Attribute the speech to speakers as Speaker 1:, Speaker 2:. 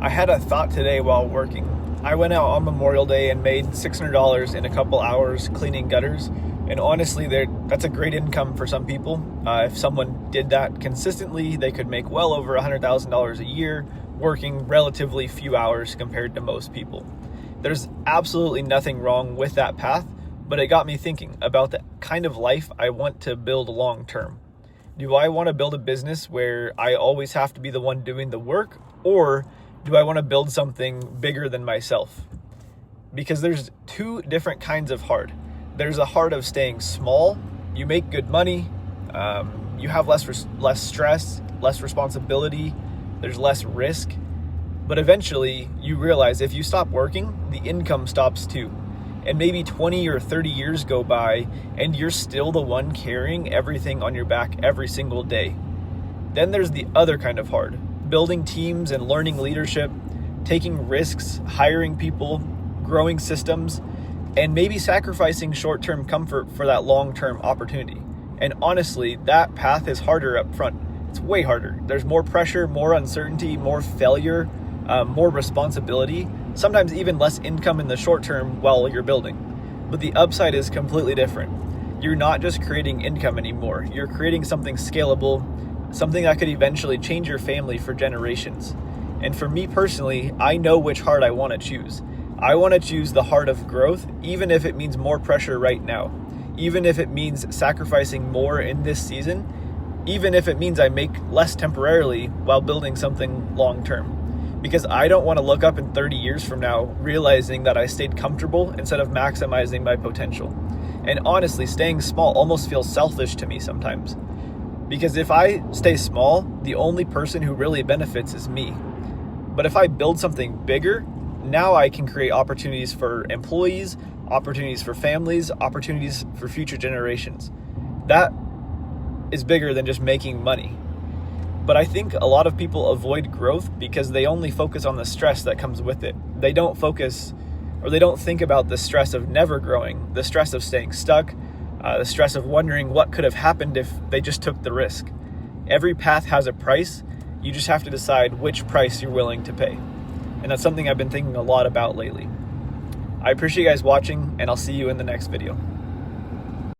Speaker 1: I had a thought today while working. I went out on Memorial Day and made $600 in a couple hours cleaning gutters. And honestly, that's a great income for some people. If someone did that consistently, they could make well over $100,000 a year, working relatively few hours compared to most people. There's absolutely nothing wrong with that path, but it got me thinking about the kind of life I want to build long term. Do I want to build a business where I always have to be the one doing the work, or do I want to build something bigger than myself? Because there's two different kinds of hard. There's a hard of staying small. You make good money. You have less stress, less responsibility. There's less risk. But eventually you realize if you stop working, the income stops too. And maybe 20 or 30 years go by and you're still the one carrying everything on your back every single day. Then there's the other kind of hard. Building teams and learning leadership, taking risks, hiring people, growing systems, and maybe sacrificing short-term comfort for that long-term opportunity. And honestly, that path is harder up front. It's way harder. There's more pressure, more uncertainty, more failure, more responsibility, sometimes even less income in the short term while you're building. But the upside is completely different. You're not just creating income anymore. You're creating something scalable, something that could eventually change your family for generations. And for me personally, I know which heart I want to choose. I want to choose the heart of growth, even if it means more pressure right now, even if it means sacrificing more in this season, even if it means I make less temporarily while building something long term. Because I don't want to look up in 30 years from now realizing that I stayed comfortable instead of maximizing my potential. And honestly, staying small almost feels selfish to me sometimes. Because if I stay small, the only person who really benefits is me. But if I build something bigger, now I can create opportunities for employees, opportunities for families, opportunities for future generations. That is bigger than just making money. But I think a lot of people avoid growth because they only focus on the stress that comes with it. They don't think about the stress of never growing, the stress of staying stuck, the stress of wondering what could have happened if they just took the risk. Every path has a price. You just have to decide which price you're willing to pay. And that's something I've been thinking a lot about lately. I appreciate you guys watching, and I'll see you in the next video.